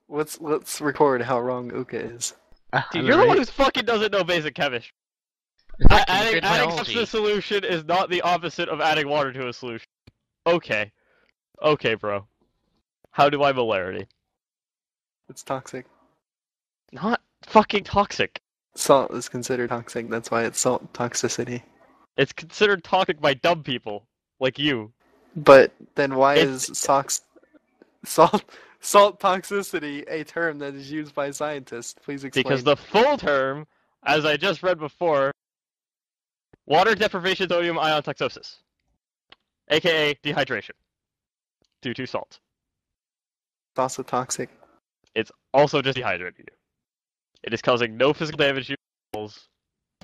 let's record how wrong Ooka is. Dude, you're the one who fucking doesn't know basic chemistry. Adding stuff to a solution is not the opposite of adding water to a solution. Okay. Okay, bro. How do I molarity? It's toxic. Not fucking toxic. Salt is considered toxic. That's why it's salt toxicity. It's considered toxic by dumb people like you. But then why is salt toxicity a term that is used by scientists? Please explain. Because the full term, as I just read before, water deprivation sodium ion toxosis, aka dehydration, due to salt. It's also toxic. It's also just dehydrating you. It is causing no physical damage to your cells.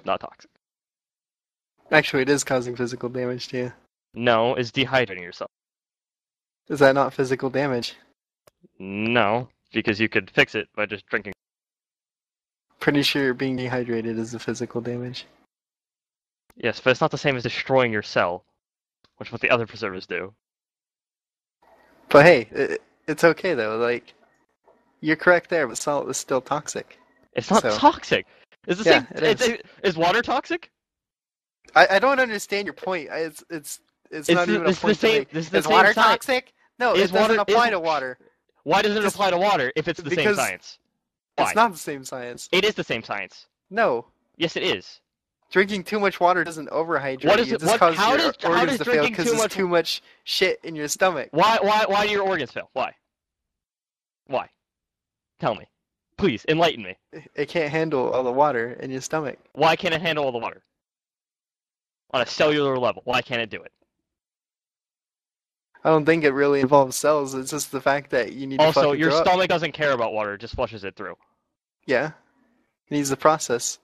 Not toxic. Actually, it is causing physical damage to you. No, it's dehydrating yourself. Is that not physical damage? No, because you could fix it by just drinking. Pretty sure being dehydrated is the physical damage. Yes, but it's not the same as destroying your cell, which is what the other preservatives do. But hey, it's okay though. Like, you're correct there, but salt is still toxic. It's not toxic. It's the same. It is. Is water toxic? I don't understand your point. It's not even a point to make. Is water toxic? No, it doesn't apply to water. Why doesn't it apply to water if it's the same science? Why? It's not the same science. It is the same science. No. Yes, it is. Drinking too much water doesn't overhydrate you. It just causes your organs to fail because there's too much shit in your stomach. Why do your organs fail? Why? Why? Tell me. Please, enlighten me. It can't handle all the water in your stomach. Why can't it handle all the water? On a cellular level, why can't it do it? I don't think it really involves cells. It's just the fact that you need to Also, your throw stomach up. doesn't care about water. It just flushes it through. Yeah. It needs the process.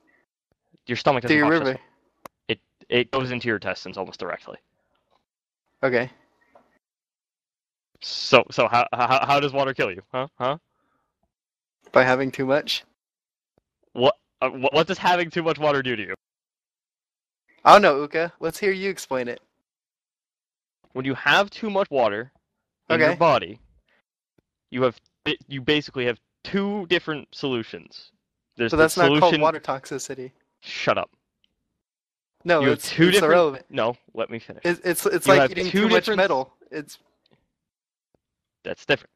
Your stomach doesn't Through your process river. It goes into your intestines almost directly. Okay. So how does water kill you? Huh? By having too much? What does having too much water do to you? I don't know, Ooka. Let's hear you explain it. When you have too much water in your body, you basically have two different solutions. There's so that's the not called water toxicity. Shut up. No, it's irrelevant. No, let me finish. It's like eating too much metal. That's different.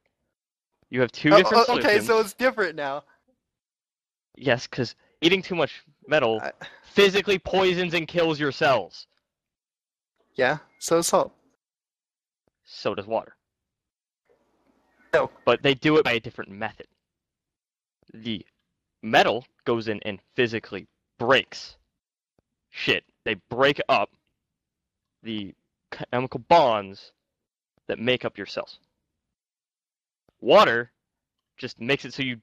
You have two different solutions. Okay, so it's different now. Yes, because eating too much metal physically poisons and kills your cells. Yeah, so does salt. So does water. No. But they do it by a different method. The metal goes in and physically breaks shit. They break up the chemical bonds that make up your cells. Water just makes it so you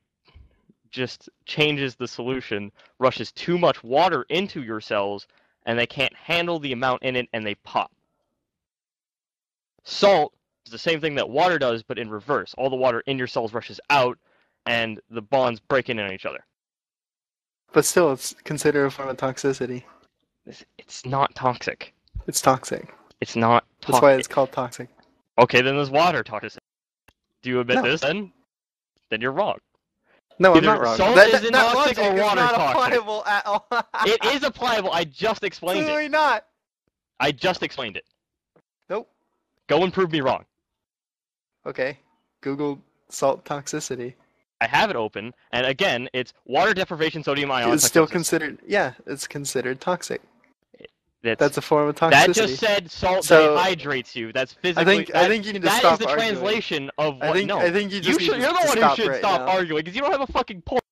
just changes the solution, rushes too much water into your cells, and they can't handle the amount in it, and they pop. Salt is the same thing that water does, but in reverse. All the water in your cells rushes out, and the bonds break in on each other. But still, it's considered a form of toxicity. It's not toxic. It's toxic. It's not toxic. That's why it's called toxic. Okay, then there's water toxicity. Do you admit this, then? Then you're wrong. No, I'm not wrong. Salt isn't toxic or water is not toxic. applicable at all. It is applicable. I just explained Clearly it. not. I just explained it. Nope. Go and prove me wrong. Okay. Google salt toxicity. I have it open, and again, it's water deprivation sodium ion. It's still considered. Yeah, it's considered toxic. That's a form of toxicity. That just said salt dehydrates you. That's physically. I think you need to stop arguing. That is the translation of what. I think you just you're the one who should stop arguing because you don't have a fucking point.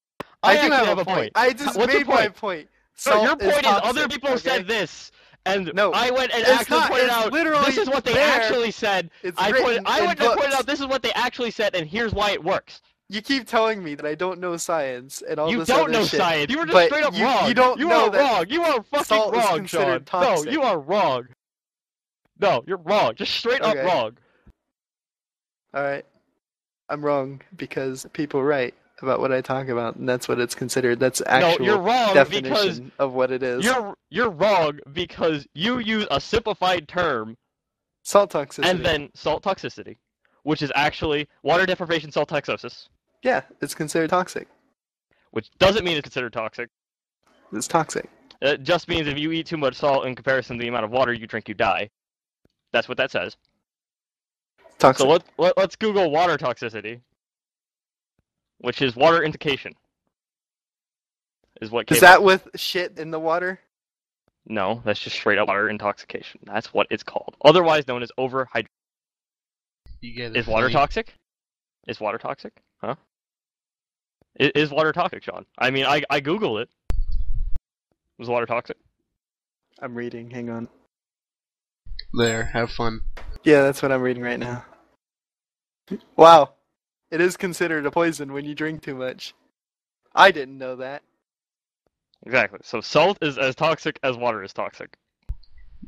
I do have a point. I just made my point. So your point is other people said this, and I went and actually pointed out this is what they actually said. I went and pointed out this is what they actually said, and here's why it works. You keep telling me that I don't know science and all this other shit. You don't know science. You were just straight up wrong. You don't know that wrong. You are fucking wrong, Sean. No, you are wrong. No, you're wrong. Just straight up wrong. Alright. I'm wrong because people write about what I talk about, and that's what it's considered. That's actual you're wrong definition of what it is. You're wrong because you use a simplified term. Salt toxicity. And then salt toxicity, which is actually water deprivation salt toxosis. Yeah, it's considered toxic. Which doesn't mean it's considered toxic. It's toxic. It just means if you eat too much salt in comparison to the amount of water you drink, you die. That's what that says. Toxic. So let's Google water toxicity, which is water intoxication. Is what came Is that up. with shit in the water? No, that's just straight up water intoxication. That's what it's called. Otherwise known as overhydration. Is water toxic? Is water toxic? Huh? Is water toxic, Sean? I mean, I Googled it. Was water toxic? I'm reading, hang on. There, have fun. Yeah, that's what I'm reading right now. Wow. It is considered a poison when you drink too much. I didn't know that. Exactly. So salt is as toxic as water is toxic.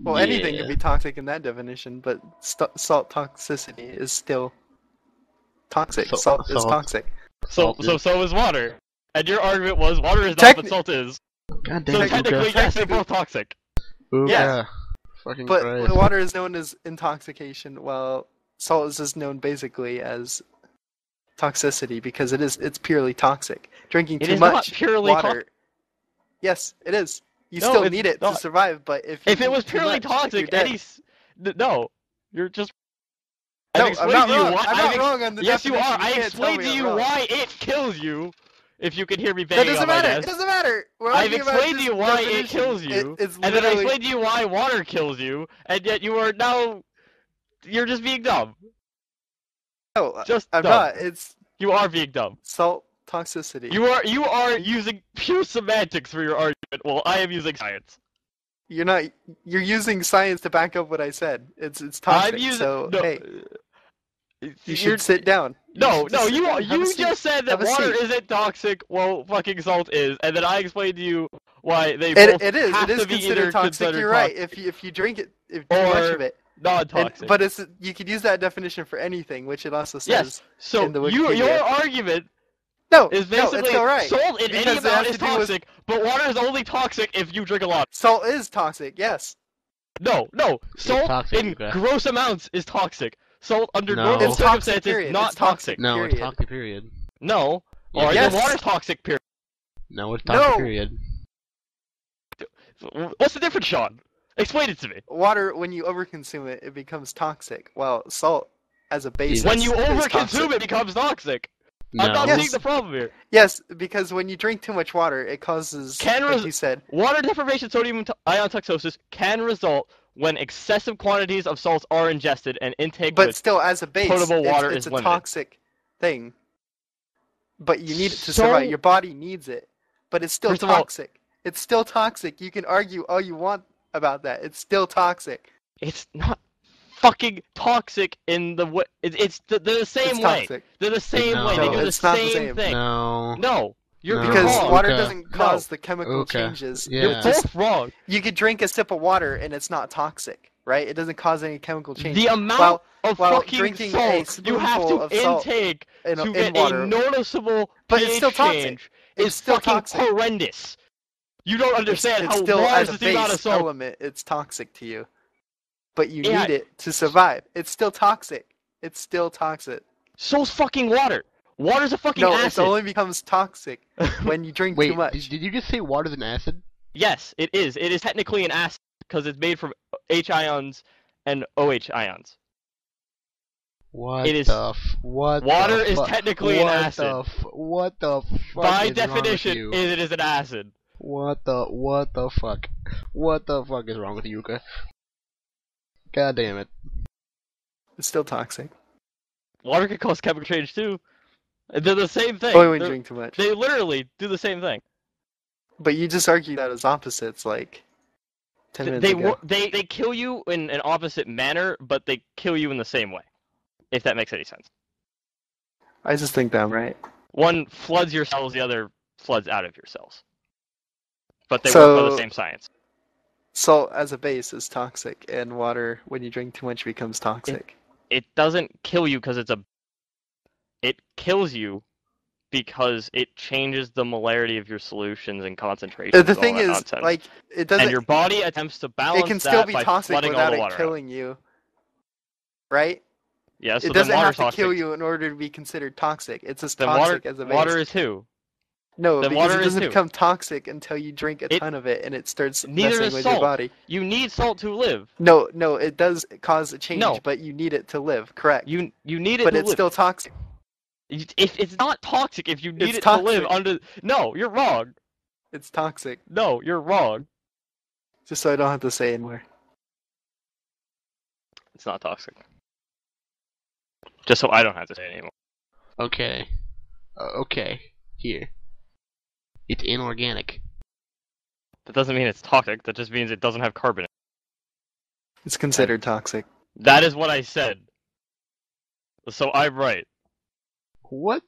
Well, anything can be toxic in that definition, but salt toxicity is still toxic. Salt is toxic. So is water. And your argument was water is not, but salt is. God damn so it, technically, yes, they're both toxic. Ooka. Yeah. Fucking but Christ. Water is known as intoxication, while salt is just known basically as toxicity because it's purely toxic. Drinking too much not purely water. Yes, it is. You still need it to survive, but if it was purely toxic, no, you're just. No, I'm not wrong. I'm not wrong on the Yes, you definition. are. I explained to you why it kills you. If you can hear me banging that doesn't on matter. my desk. It doesn't matter. I've explained to you why it kills you, and then I explained to you why water kills you, and yet you are now. You're just being dumb. No, I'm not. You are being dumb. Salt toxicity. You are using pure semantics for your argument, while I am using science. You're not. You're using science to back up what I said. It's toxic. Hey, you should sit down. You just said that water isn't toxic, while fucking salt is, and then I explained to you why they both it is. have It is to be considered toxic. You're right. If you drink it, if too much of it, non-toxic. But you could use that definition for anything, which it also says. Yes. So in the Wikipedia. Your argument. Is basically it's all right. Salt in any amount is toxic, but water is only toxic if you drink a lot. Salt is toxic, yes. No. Salt in gross amounts is toxic. Salt under normal circumstances not toxic. No, it's toxic, period. No. Or then water's toxic, period. No, it's toxic, period. What's the difference, Sean? Explain it to me. Water, when you overconsume it, it becomes toxic. While salt, as a base, when you overconsume it, becomes toxic. No. I'm not seeing the problem here. Yes, because when you drink too much water, it causes, like you said... Water deprivation, sodium ion toxosis can result when excessive quantities of salts are ingested and intake but still, as a base, potable water it's is a limited. Toxic thing. But you need it to survive. Your body needs it. But it's still toxic. It's still toxic. You can argue all you want about that. It's still toxic. It's not fucking toxic in the way. It's the same way. Toxic. They're the same way. They do the same thing. No. You're because wrong. water doesn't cause the chemical changes. Yeah. You're both wrong. You could drink a sip of water and it's not toxic, right? It doesn't cause any chemical change. The amount of fucking drinking salt you have to intake to get a noticeable pH change is still fucking horrendous. You don't understand how large the amount of salt element. It's toxic to you, but you need it to survive. It's still toxic. It's still toxic. So's fucking water. Water's a fucking acid. No, it only becomes toxic when you drink too much. Did you just say water's an acid? Yes, it is. It is technically an acid because it's made from H ions and OH ions. Water is technically an acid. What the fuck? By definition, it is an acid. What the fuck? What the fuck is wrong with you, Ooka? God damn it. It's still toxic. Water can cause chemical change too. They're the same thing. Only when you drink too much. They literally do the same thing. But you just argued that as opposites, like 10 minutes ago. They kill you in an opposite manner, but they kill you in the same way. If that makes any sense. I just think that I'm right. One floods your cells, the other floods out of your cells. But they work by the same science. Salt as a base is toxic, and water, when you drink too much, becomes toxic. It doesn't kill you because it kills you because it changes the molarity of your solutions and concentrations. The thing is, like, it doesn't. And your body attempts to balance it can still be by toxic flooding without all the water it killing you, right? Yeah, so It doesn't then water's have to toxic. kill you in order to be considered toxic. It's as Then toxic as a base. water is who? No, then because water it is doesn't too. become toxic until you drink a ton of it and it starts Neither messing is with salt. your body. You need salt to live. No, it does cause a change, No. but you need it to live, correct? You need it but to it's live. still toxic. If it's not toxic, if you need It's it to live toxic. under... No, you're wrong. It's toxic. No, you're wrong. Just so I don't have to say anymore. It's not toxic. Just so I don't have to say it anymore. Okay. Okay. Here. It's inorganic. That doesn't mean it's toxic. That just means it doesn't have carbon in it. It's considered toxic. That is what I said. So I'm right. What?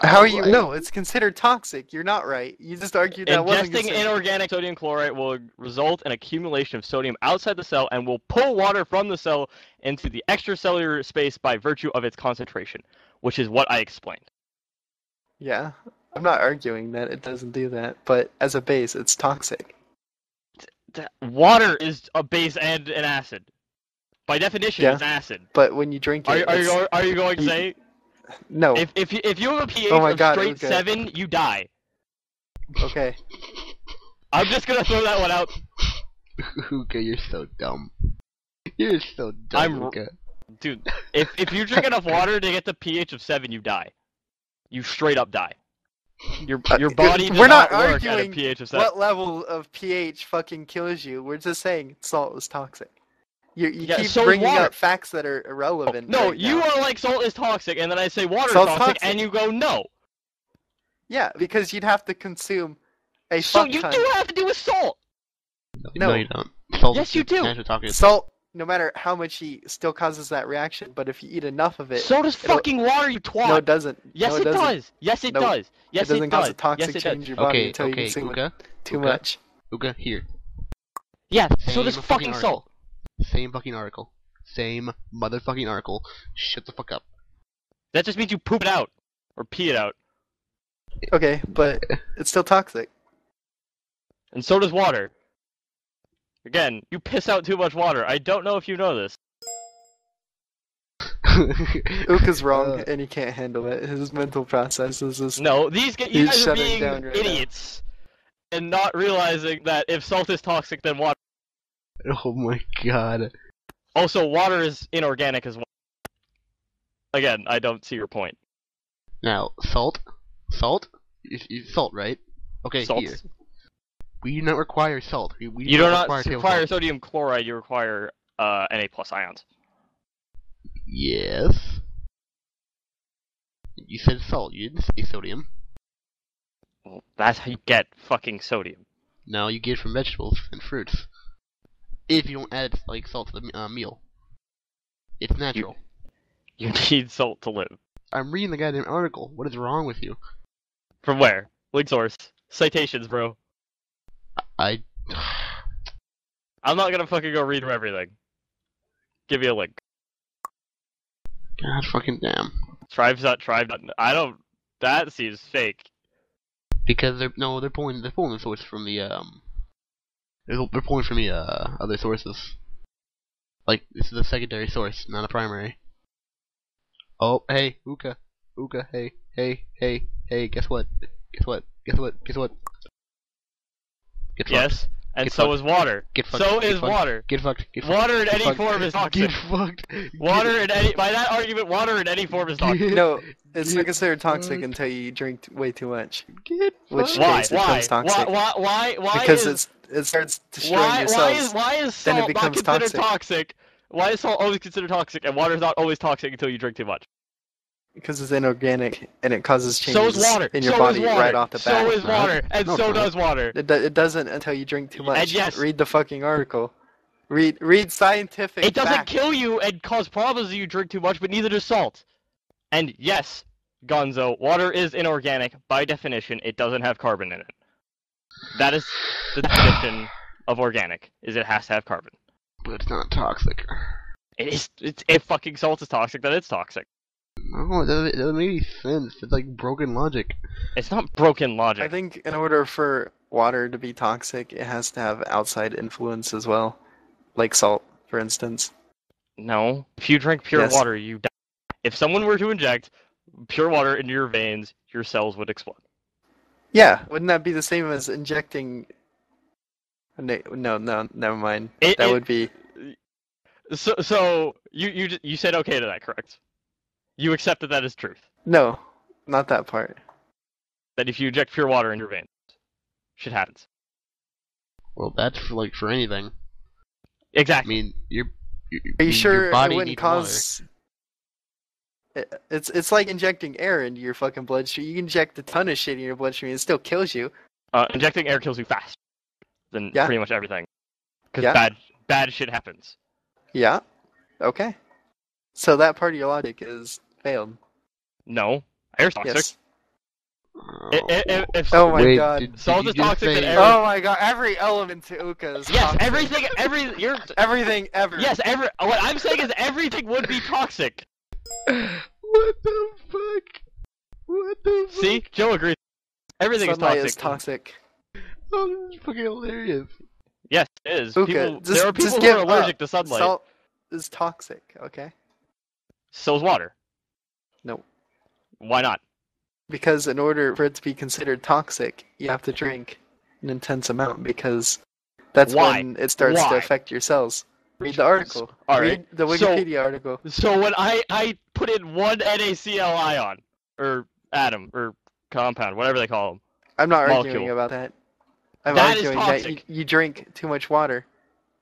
How are you? Right. No, it's considered toxic. You're not right. You just argued that wasn't Ingesting considered. inorganic sodium chloride will result in accumulation of sodium outside the cell and will pull water from the cell into the extracellular space by virtue of its concentration, which is what I explained. Yeah, I'm not arguing that it doesn't do that, but as a base, it's toxic. Water is a base and an acid. By definition, Yeah. it's acid. But when you drink it, Are you going to say? No. If you have a pH Oh my of God, straight Ooka. 7, you die. Okay. I'm just gonna throw that one out. Ooka, you're so dumb. You're so dumb, Ooka. Dude, if you drink enough water to get the pH of 7, you die. You straight up die. Your body does We're not work arguing at a pH of 7. what level of pH fucking kills you. We're just saying salt is toxic. You Yeah, keep so is bringing water. up facts that are irrelevant. No, right you now. are like salt is toxic, and then I say water is Salt's toxic, toxic. and you go no. Yeah, because you'd have to consume a So fuck you ton. do have to do with salt. No. No, you don't. Salt Yes, is you do. natural toxic. Salt, no matter how much heat, still causes that reaction. But if you eat enough of it, So does it'll- fucking water, you twat. No, it doesn't. Yes, no, it doesn't. does. Yes, it Nope. does. Yes, it doesn't cause a does. toxic Yes, it change in does. your body Okay, until you okay, consume Ooka. too Ooka. much. Ooka, here. Yeah, so Same does fucking article. salt. Same fucking article. Same motherfucking article. Shut the fuck up. That just means you poop it out. Or pee it out. Okay, but it's still toxic. And so does water. Again, you piss out too much water. I don't know if you know this. Ooka's wrong, and he can't handle it. His mental process is just... No, you He's guys are shutting being down right now. idiots. And not realizing that if salt is toxic, then water... Oh my god. Also, water is inorganic as well. Again, I don't see your point. Now, salt? Salt? Salt, right? Okay, Salt. here. We do not require salt. We You do not require table require salt. sodium chloride, you require Na+ ions. Yes. You said salt, you didn't say sodium. Well, that's how you get fucking sodium. No, you get it from vegetables and fruits. If you don't add like salt to the meal. It's natural. You need salt to live. I'm reading the goddamn article. What is wrong with you? From where? Link source. Citations, bro. I... I'm not gonna fucking go read through everything. Give you a link. God fucking damn. Tribe. I don't... That seems fake. Because they're pulling the source from the they're pulling from the other sources. Like this is a secondary source, not a primary. Oh, hey, Ooka, hey, guess what? Get Yes, fucked. and Get so fucked. is water. Get fucked. So Get is fucked. water. Get fucked. Get fucked. Water in Get any fucked. form is toxic. Get fucked. Water in any... By that argument, water in any form is toxic. No, it's not Get considered toxic fucked. until you drink way too much. Get Which fucked. Why? case it becomes toxic. Why Because is... it starts destroying Why your cells. is then it salt not becomes considered toxic. toxic? Why is salt always considered toxic and water is not always toxic until you drink too much? Because it's inorganic and it causes So changes is water. in your So body is water. right off the bat. So is No, it's water, not. and No, so it's not. does water. It doesn't until you drink too much. And yes. Read the fucking article. Read scientific It doesn't facts. kill you and cause problems if you drink too much, but neither does salt. And yes, Gonzo, water is inorganic. By definition, it doesn't have carbon in it. That is the definition of organic, is it has to have carbon. But it's not toxic. It is. If fucking salt is toxic, then it's toxic. No, it doesn't make any sense. It's like broken logic. It's not broken logic. I think in order for water to be toxic, it has to have outside influence as well. Like salt, for instance. No. If you drink pure Yes. water, you die. if someone were to inject pure water into your veins, your cells would explode. Yeah, wouldn't that be the same as injecting? No, never mind. That would be. So you said okay to that, correct? You accepted that as truth. No, not that part. That if you inject pure water in your veins, shit happens. Well, that's for anything. Exactly. I mean, Are you sure your body it wouldn't needs cause? It's like injecting air into your fucking bloodstream. You can inject a ton of shit in your bloodstream, it still kills you. Injecting air kills you faster than pretty much everything. Because bad shit happens. Yeah. Okay. So that part of your logic is failed. No. Air's toxic. Yes. If oh my god. Salt is toxic than air. Oh my god, every element to Ooka is toxic. Everything ever. Yes, what I'm saying is everything would be toxic. What the fuck? What the fuck? See? Joe agrees. Everything is toxic. Oh, this is fucking hilarious. Yes, it is. Ooka, there are people who are allergic to sunlight. Salt is toxic, okay? So is water. No. Why not? Because in order for it to be considered toxic, you have to drink an intense amount, because that's when it starts to affect your cells. Read the article. Read the Wikipedia article. So when I put in one NaCl ion, or atom, or compound, whatever they call them. I'm not arguing about that. I'm arguing that you drink too much water,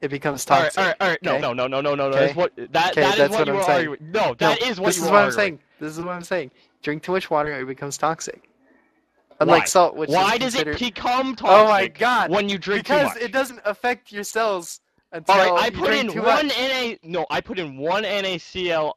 it becomes toxic. Alright. Okay? No. Okay? That is what you were arguing. No, that is what you were arguing. This is what I'm saying. Drink too much water, it becomes toxic. Unlike salt, which Why is considered... does it become toxic? Oh my god! When you drink too much? Because it doesn't affect your cells until I put in one NaCl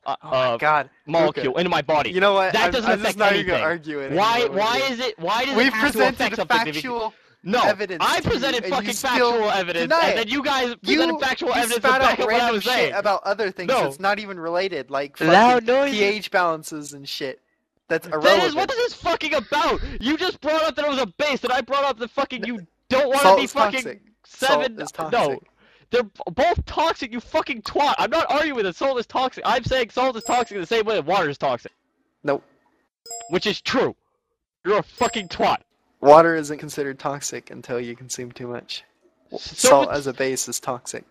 molecule into my body. You know what? That doesn't affect anything. I'm just not even gonna argue it. Why does it have to affect something? Factual evidence. I presented fucking factual evidence, and then you guys presented factual evidence to back up what I was saying. About other things that's not even related, like fucking pH balances and shit. That's irrelevant. What is this fucking about? You just brought up that it was a base, and I brought up the fucking you don't want to be fucking toxic. seven. Salt is toxic. No, they're both toxic. You fucking twat. I'm not arguing that salt is toxic. I'm saying salt is toxic the same way that water is toxic. Nope. Which is true. You're a fucking twat. Water isn't considered toxic until you consume too much. Salt as a base is toxic.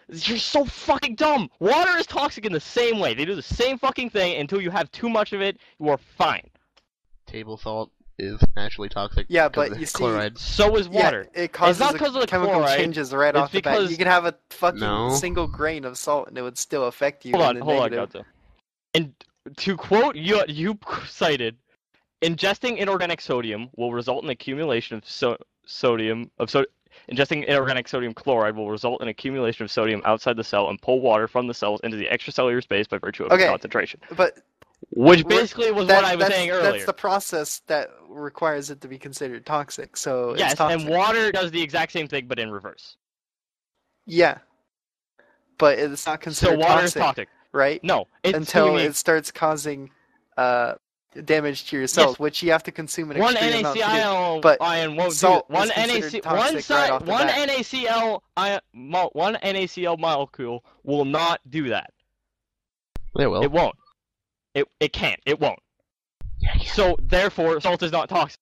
You're so fucking dumb! Water is toxic in the same way. They do the same fucking thing until you have too much of it, you are fine. Table salt is naturally toxic. Yeah, but you see... chloride. So is water. Yeah, it causes it's not because of the chemical chloride, changes right off the bat. You can have a fucking single grain of salt and it would still affect you. Hold on, Gonzo. And to quote you cited, ingesting inorganic sodium will result in accumulation of ingesting inorganic sodium chloride will result in accumulation of sodium outside the cell and pull water from the cells into the extracellular space by virtue of its concentration. Which basically was what I was saying earlier. That's the process that requires it to be considered toxic. So yes, it's toxic. And water does the exact same thing, but in reverse. Yeah, but it's not considered toxic. So water is toxic, right? No, until it starts causing damage to your cells, which you have to consume an extreme amount to do. But ion won't do one NaCl molecule will not do that. It will. It won't. It can't. It won't. Yeah. So therefore, salt is not toxic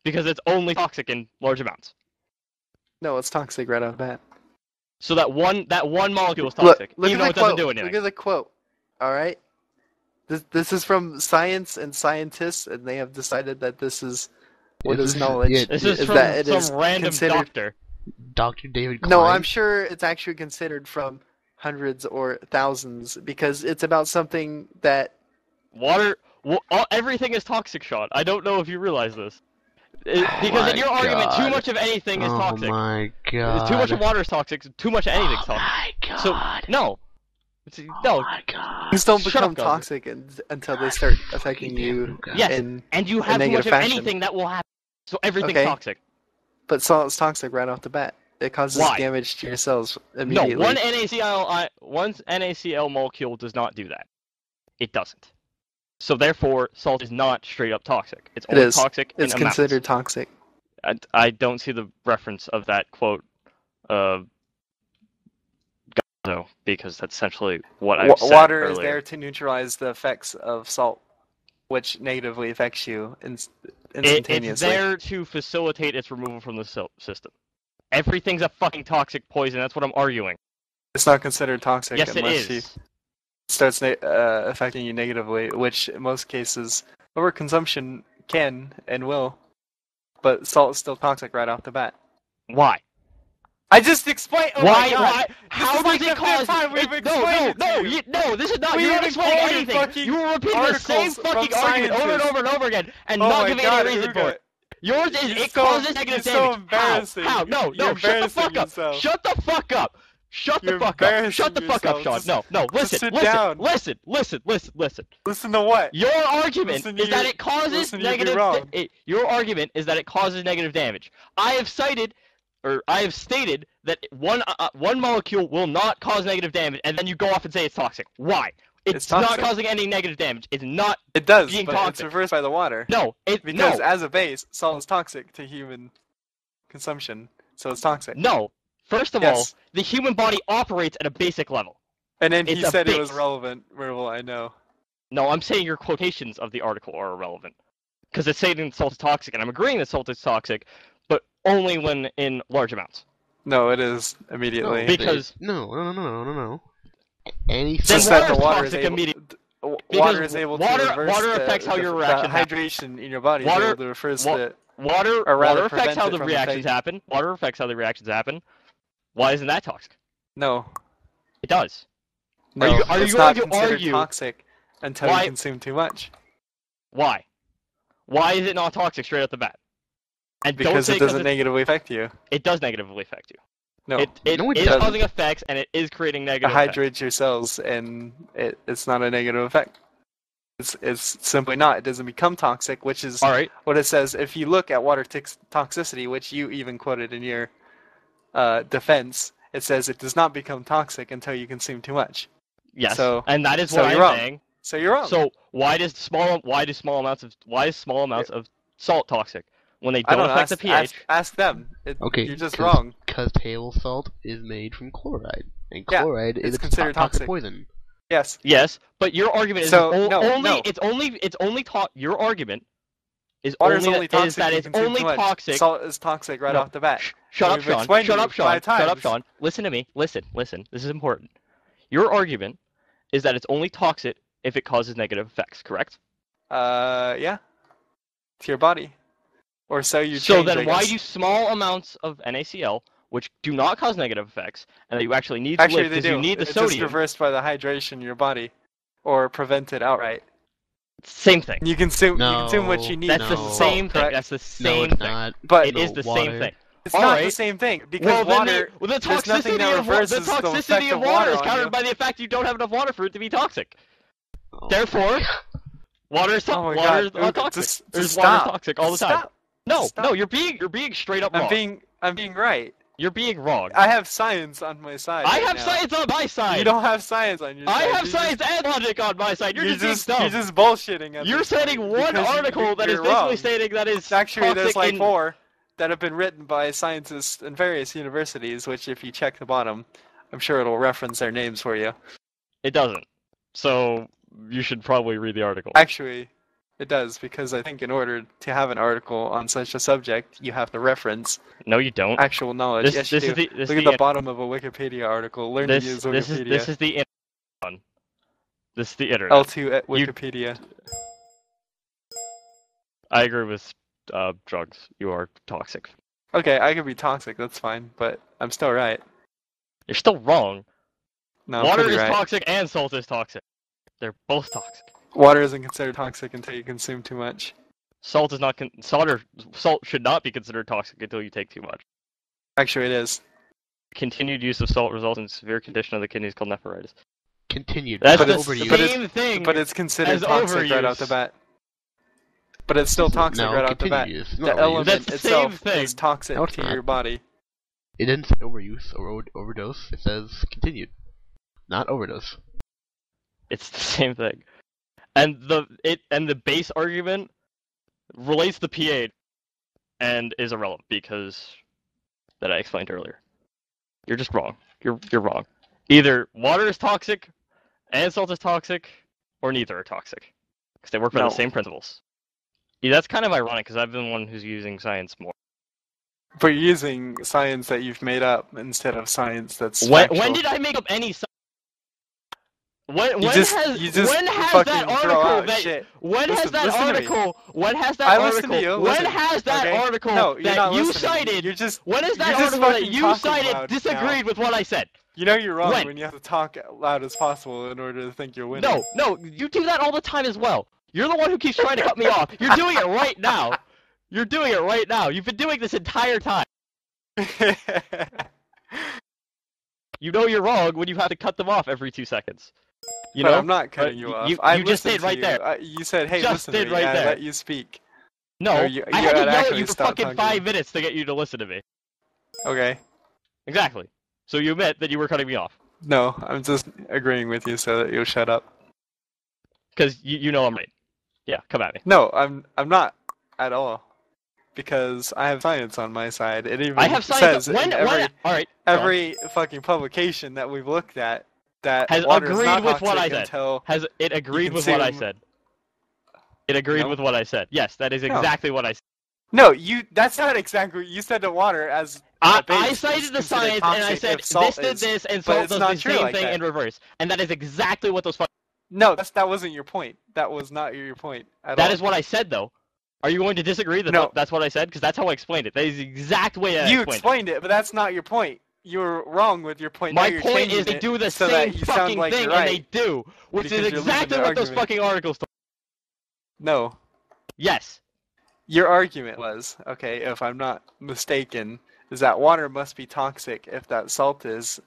because it's only toxic in large amounts. No, it's toxic right off the bat. So that one molecule is toxic, look even though it doesn't do anything. Look at the quote. All right. This is from science and scientists, and they have decided that this is what is knowledge. Yeah, this is from some random doctor. Dr. David Klein. No, I'm sure it's actually considered from hundreds or thousands, because it's about something that... everything is toxic, Sean. I don't know if you realize this. Because in your argument, too much of anything is toxic. Oh my god. Too much of water is toxic, too much of anything is toxic. Oh my god. So, no. No. Oh my god. Things don't become toxic until they start affecting you. Yes, and you have too much of anything that will happen. So everything's toxic. But salt's toxic right off the bat. It causes damage to your cells immediately. No, one NaCl molecule does not do that. It doesn't. So therefore, salt is not straight up toxic. It's only toxic in amounts. It's considered toxic. I don't see the reference of that quote. No, because that's essentially what I've said Water earlier. is there to neutralize the effects of salt, which negatively affects you instantaneously. It's there to facilitate its removal from the system. Everything's a fucking toxic poison. That's what I'm arguing. It's not considered toxic Yes, unless it starts affecting you negatively, which in most cases overconsumption can and will. But salt is still toxic right off the bat. Why? I just explained. Oh why? My God. Why? How does it cause? No. This is not. You're not explaining anything. You will repeat the same fucking argument over and over and over again, and not giving any reason for it. Yours is it causes negative damage. Embarrassing. How? No. Shut the fuck up. Shut the fuck up. Shut the fuck up. Shut the fuck up, Sean. No. Listen. Listen to what? Your argument is that it causes negative. Your argument is that it causes negative damage. I have stated that one molecule will not cause negative damage, and then you go off and say it's toxic. Why? It's not causing any negative damage. It's not. It does, being but toxic. It's reversed by the water. No, because as a base, salt is toxic to human consumption, so it's toxic. No. First of all, the human body operates at a basic level. And then he said it was relevant. Mervel, I know. No, I'm saying your quotations of the article are irrelevant. Because it's saying salt is toxic, and I'm agreeing that salt is toxic, but only when in large amounts. No, it is immediately. No, because no. Any then water is toxic immediately. Water is able to reverse water affects how your reactions hydration in your body. Water affects how the reactions happen. Water affects how the reactions happen. Why isn't that toxic? No. It does. No, are you it's going not to considered argue toxic until you consume too much. Why? Why is it not toxic straight off the bat? And because it doesn't negatively affect you. It does negatively affect you. No, it is causing effects, and it is creating negative effects. It hydrates your cells, and it's not a negative effect. It's simply not. It doesn't become toxic, which is what it says. If you look at water toxicity, which you even quoted in your defense, it says it does not become toxic until you consume too much. Yes, and that is what I'm saying. So you're wrong. So why is small amounts of salt toxic when they don't affect the pH? Ask them. You're just wrong. Because table salt is made from chloride, and chloride is considered toxic poison. Yes. Yes, but your argument is your argument is only that it's only toxic. Salt is toxic right off the bat. Shut up, Sean. Listen to me. Listen. This is important. Your argument is that it's only toxic if it causes negative effects, correct? Yeah. To your body. Or so you So then why do small amounts of NaCl, which do not cause negative effects, and that you actually need to live because you need the sodium... It's just reversed by the hydration in your body. Or prevented outright. Same thing. You consume what you need. That's the same thing. That's the same thing. Not. But it is the same thing. It's not the same thing because water. The toxicity of water is countered by the fact you don't have enough water for it to be toxic. Therefore, water is toxic. Water is toxic. Water toxic all the time. No, you're being straight up wrong. I'm being right. You're being wrong. I have science on my side. I have science on my side. You don't have science on your side. I have science and logic on my side. You're just dumb. You're just bullshitting. You're citing one article that is basically stating that it's actually there's like 4 that have been written by scientists in various universities. Which, if you check the bottom, I'm sure it'll reference their names for you. It doesn't. So you should probably read the article. Actually, it does, because I think in order to have an article on such a subject, you have to reference. No, you don't. Actual knowledge. Yes, you do. Look at the bottom of a Wikipedia article. Learn to use Wikipedia. This is the internet. This is the internet. L2 at Wikipedia. I agree with drugs. You are toxic. Okay, I could be toxic. That's fine, but I'm still right. You're still wrong. No, water is toxic and salt is toxic. They're both toxic. Water isn't considered toxic until you consume too much. Salt is not salt should not be considered toxic until you take too much. Actually, it is. Continued use of salt results in severe condition of the kidneys called nephritis. Continued. That's the same thing. But it's considered toxic right off the bat. But it's still toxic right off the bat. The element itself is toxic to your body. It didn't say overuse or overdose. It says continued, not overdose. It's the same thing. And the base argument relates to pH and is irrelevant because that I explained earlier. You're just wrong. You're wrong. Either water is toxic, and salt is toxic, or neither are toxic. Because they work by the same principles. Yeah, that's kind of ironic, because I've been the one who's using science more. But you're using science that you've made up instead of science that's factual. When did I make up any science? When has that article that you cited? When has that article that you cited disagreed with what I said? You know you're wrong when you have to talk as loud as possible in order to think you're winning. No, you do that all the time as well. You're the one who keeps trying to cut me off. You're doing it right now. You're doing it right now. You've been doing this entire time. You know you're wrong when you have to cut them off every 2 seconds. But I'm not cutting you off. You just did right there. You said, "Hey, listen to me." Right there. I let you speak. No, I had to yell at you for fucking 5 minutes to get you to listen to me. Okay. Exactly. So you admit that you were cutting me off. No, I'm just agreeing with you so that you'll shut up. Because you know I'm right. Yeah, come at me. No, I'm not at all. Because I have science on my side. It even says in every fucking publication that we've looked at that has water agreed is not with what I said. Has it agreed with what I said? It agreed with what I said. Yes, that is exactly what I said. No, that's not exactly. You said the water as. I cited the science and I said this did this and salt does the same thing in reverse, and that is exactly what those. No, that wasn't your point. That was not your point at all. That is what I said, though. Are you going to disagree that that's what I said? Because that's how I explained it. That is the exact way I explained it, but that's not your point. You were wrong with your point. My point is they do the same fucking thing, and they do, which is exactly what those fucking articles told. No. Yes. Your argument was, okay, if I'm not mistaken, is that water must be toxic if that salt is,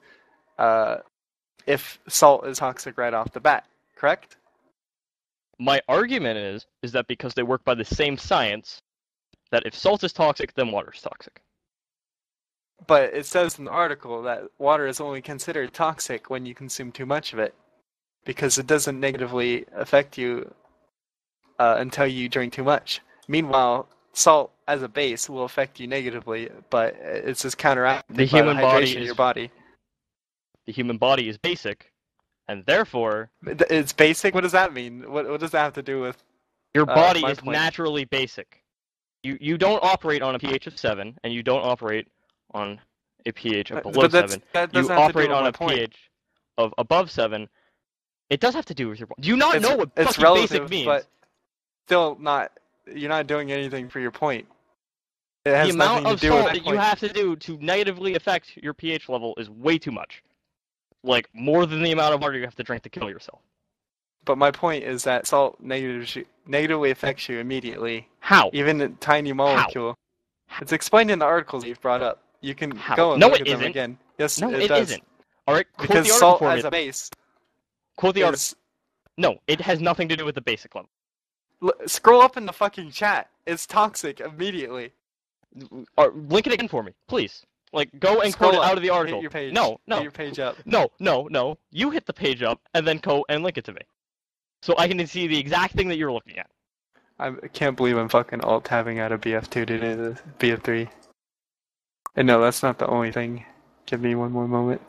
if salt is toxic right off the bat, correct? My argument is that because they work by the same science, that if salt is toxic, then water is toxic. But it says in the article that water is only considered toxic when you consume too much of it, because it doesn't negatively affect you until you drink too much. Meanwhile, salt as a base will affect you negatively, but it's just counteracted by the hydration in your body. The human body is basic, and therefore... It's basic? What does that mean? What does that have to do with your body is naturally basic. You don't operate on a pH of 7, and you don't operate on a pH of below 7. You operate on a pH of above 7. It does have to do with your body. Do you not know what fucking basic means? But still not... You're not doing anything for your point. It has the amount of salt that you have to do to negatively affect your pH level is way too much. Like, more than the amount of water you have to drink to kill yourself. But my point is that salt negatively affects you immediately. How? Even a tiny molecule. How? It's explained in the articles you've brought up. You can go and look at them again. Yes, no, it isn't. Alright, because salt as a base. Quote the article. No, it has nothing to do with the basic level. Scroll up in the fucking chat. It's toxic immediately. Link it again for me, please. Like, go and quote it out of the article. Hit your page. No. Hit your page up. No. You hit the page up and then go and link it to me, so I can see the exact thing that you're looking at. I can't believe I'm fucking alt-tabbing out of BF2 to BF3. And no, that's not the only thing. Give me one more moment.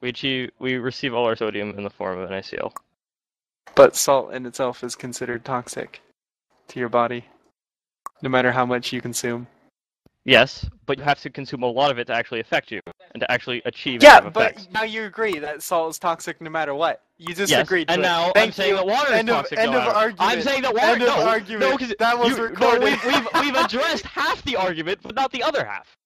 We receive all our sodium in the form of NaCl. But salt in itself is considered toxic to your body, no matter how much you consume. Yes, but you have to consume a lot of it to actually affect you, and to actually achieve but now you agree that salt is toxic no matter what. You just agreed to and it. now I'm saying that water is toxic. End of argument. I'm saying that water. No, that was recorded. We've addressed half the argument, but not the other half.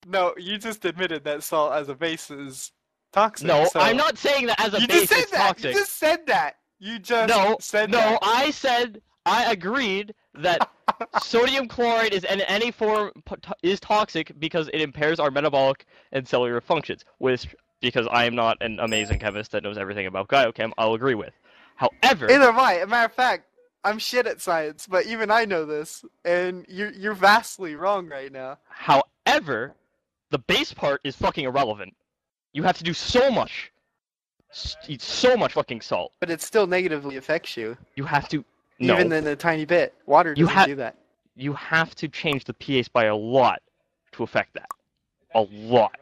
No, you just admitted that salt as a base is toxic. No, so... I'm not saying that as a base is toxic. You just said that. You just said that. No, I agreed that sodium chloride is in any form is toxic because it impairs our metabolic and cellular functions, which, because I am not an amazing chemist that knows everything about biochem, I'll agree with. However... Neither am I. As a matter of fact, I'm shit at science, but even I know this, and you're vastly wrong right now. However, the base part is fucking irrelevant. You have to do so much. Eat so much fucking salt. But it still negatively affects you. You have to... Even in a tiny bit. Water doesn't do that. You have to change the pH by a lot to affect that. A lot.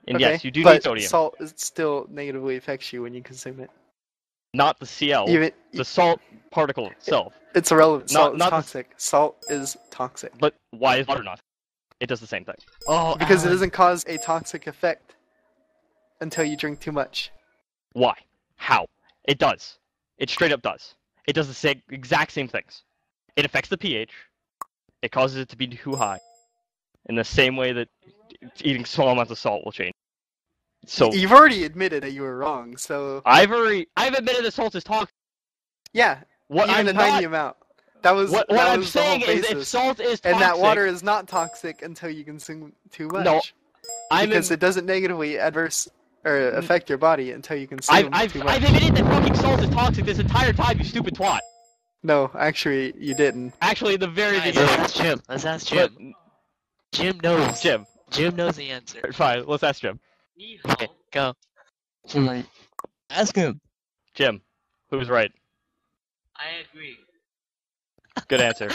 And okay, yes, you do but need sodium. salt still negatively affects you when you consume it. Not the Cl, the salt particle itself. It's irrelevant. Salt is not toxic. Salt is toxic. But why is water not? It does the same thing. Oh, because Alan. it doesn't cause a toxic effect until you drink too much. Why? How? It does. It straight up does. It does the exact same things. It affects the pH. It causes it to be too high. In the same way that eating small amounts of salt will change. So you've already admitted that you were wrong. So I've admitted that salt is toxic. Yeah. Even a tiny amount. That was what that I'm was saying the whole is basis. if salt is toxic, and that water is not toxic until you consume too much. No, because it doesn't negatively affect your body until you consume too much. I've admitted that fucking salt is toxic this entire time, you stupid twat. No, actually, you didn't. Actually, the very Guys, beginning. Let's ask Jim. Jim knows. Jim knows the answer. Fine, let's ask Jim. Okay, go. Jim, ask him. Jim, who's right? I agree. Good answer.